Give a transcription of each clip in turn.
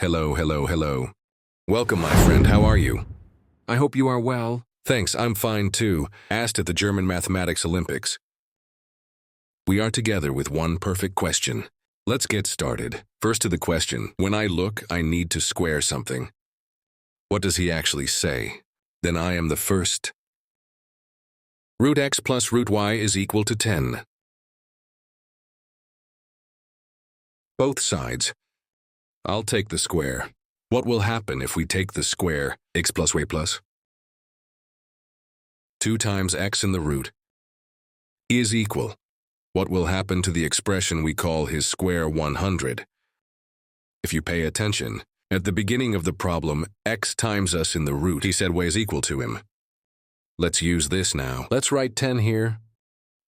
Hello, hello, hello. Welcome, my friend. How are you? I hope you are well. Thanks, I'm fine too. Asked at the German Mathematics Olympics. We are together with one perfect question. Let's get started. First to the question. When I look, I need to square something. What does he actually say? Then I am the first. Root x plus root y is equal to 10. Both sides. I'll take the square. What will happen if we take the square, x plus y plus 2 times x in the root is equal? What will happen to the expression we call his square 100? If you pay attention, at the beginning of the problem, x times us in the root, he said y is equal to him. Let's use this now. Let's write 10 here.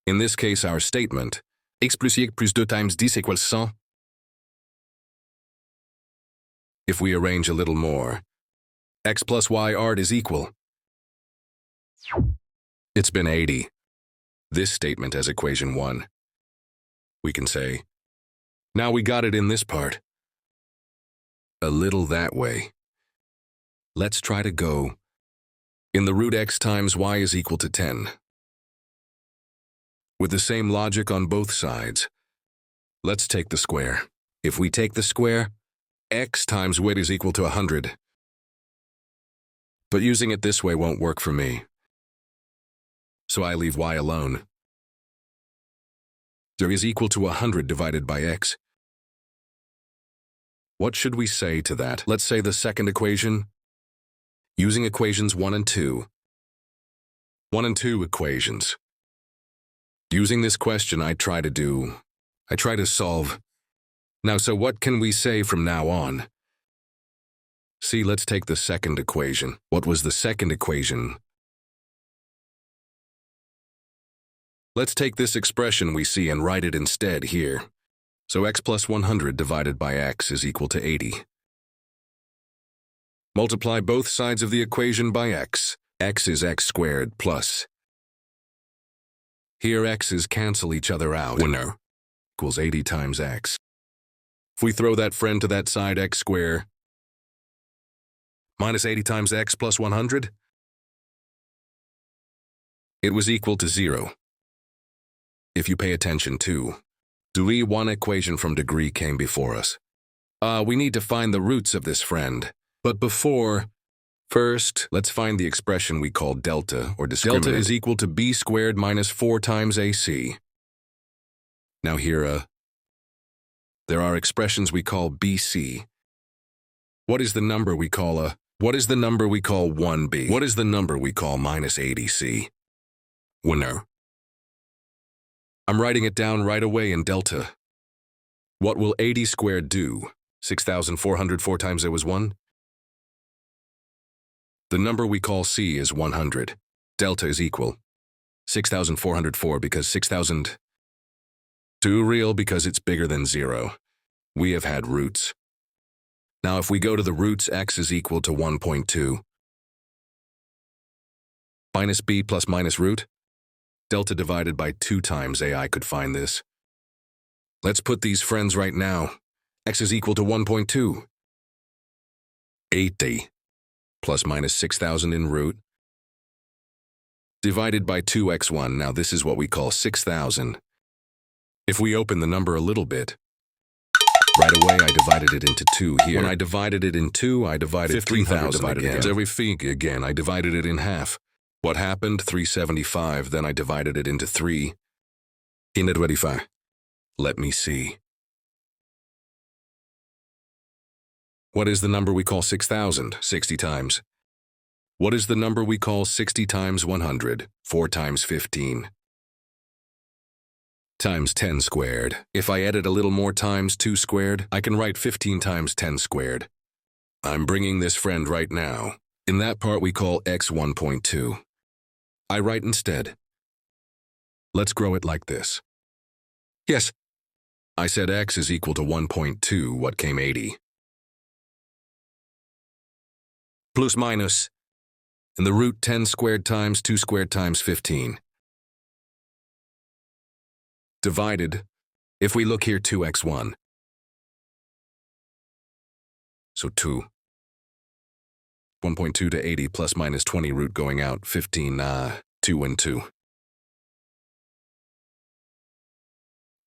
In this case, our statement, x plus y plus 2 times 10 equals 100. If we arrange a little more, x plus y art is equal. It's been 80. This statement as equation 1. We can say, now we got it in this part. A little that way. Let's try to go. In the root x times y is equal to 10. With the same logic on both sides, let's take the square. If we take the square, x times y is equal to 100. But using it this way won't work for me. So I leave y alone. There is equal to 100 divided by x. What should we say to that? Let's say the second equation. Using equations 1 and 2. 1 and 2 equations. Using this question I try to solve. Now, so what can we say from now on? See, let's take the second equation. What was the second equation? Let's take this expression we see and write it instead here. So x plus 100 divided by x is equal to 80. Multiply both sides of the equation by x. X is x squared plus. Here x's cancel each other out. Winner equals 80 times x. If we throw that friend to that side, x squared minus 80 times x plus 100, it was equal to 0. If you pay attention too, degree 1 equation from degree came before us. We need to find the roots of this friend. But first, let's find the expression we call delta, or discriminant. Delta is equal to b squared minus 4 times ac. Now here, there are expressions we call BC. What is the number we call 1b? What is the number we call minus 80c? Winner. I'm writing it down right away in delta. What will 80 squared do? 6,404 times it was 1? The number we call c is 100. Delta is equal 6,404 because 6,000. Too real because it's bigger than 0. We have had roots. Now if we go to the roots, x is equal to 1.2. Minus b plus minus root. Delta divided by 2 times a. I could find this. Let's put these friends right now. X is equal to 1.2. 80 plus minus 6,000 in root divided by 2x1. Now this is what we call 6,000. If we open the number a little bit, right away I divided it into 2 here. When I divided it in 2, I divided 3,000 again. Every fig again, I divided it in half. What happened? 375, then I divided it into 3. Let me see. What is the number we call 6,000? 60 times. What is the number we call 60 times 100? 4 times 15. Times 10 squared. If I added a little more times 2 squared, I can write 15 times 10 squared. I'm bringing this friend right now. In that part we call x 1.2. I write instead. Let's grow it like this. Yes, I said x is equal to 1.2. What came 80? Plus minus. In the root 10 squared times 2 squared times 15. Divided. If we look here, 2x1. so 2. 1.2 to 80 plus minus 20 root going out, 15, 2 and 2.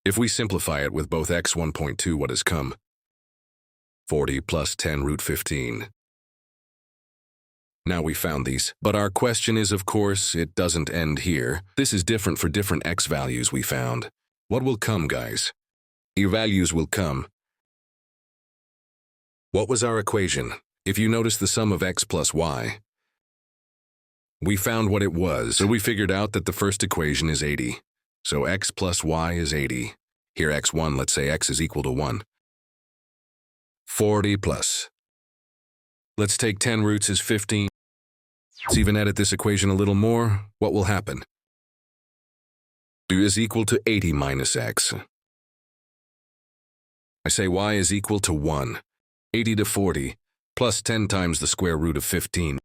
If we simplify it with both x 1.2, what has come? 40 plus 10 root 15. Now we found these, but our question is, of course, it doesn't end here. This is different for different x values we found. What will come, guys? Your values will come. What was our equation? If you notice the sum of x plus y, we found what it was, so we figured out that the first equation is 80. So x plus y is 80. Here x1, let's say x is equal to 1. 40 plus. Let's take 10 roots is 15. Let's even edit this equation a little more. What will happen? Y is equal to 80 minus x. I say y is equal to 1. 80 to 40, plus 10 times the square root of 15.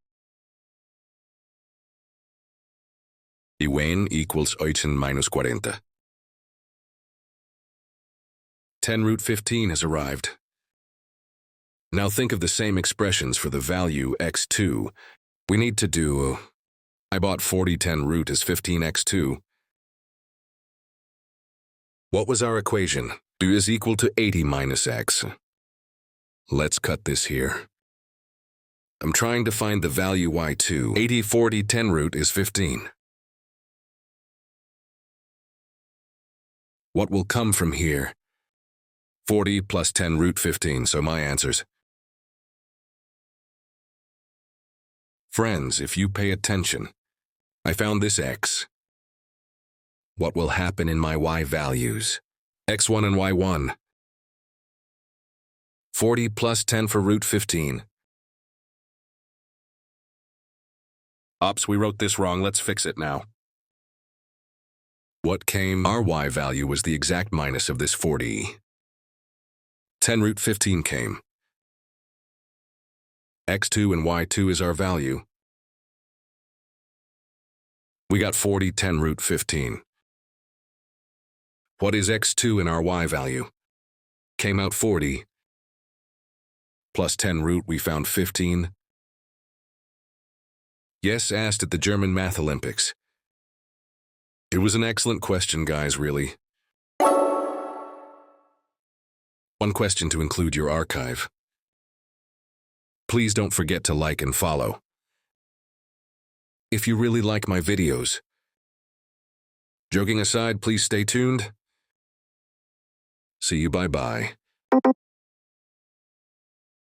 Y equals 18 minus 40. 10 root 15 has arrived. Now think of the same expressions for the value x2. We need to do, I bought 40 10 root is 15 x2. What was our equation? Y is equal to 80 minus x. Let's cut this here. I'm trying to find the value y2. 80 40 10 root is 15. What will come from here? 40 plus 10 root 15, so my answers. Friends, if you pay attention, I found this x. What will happen in my y values? x1 and y1. 40 plus 10 for root 15. Oops, we wrote this wrong. Let's fix it now. What came? Our y value was the exact minus of this 40. 10 root 15 came. x2 and y2 is our value. We got 40 10 root 15. What is x2 in our y value? Came out 40. Plus 10 root, we found 15. Yes, asked at the German Math Olympics. It was an excellent question, guys, really. One question to include your archive. Please don't forget to like and follow. If you really like my videos. Joking aside, please stay tuned. See you, bye-bye.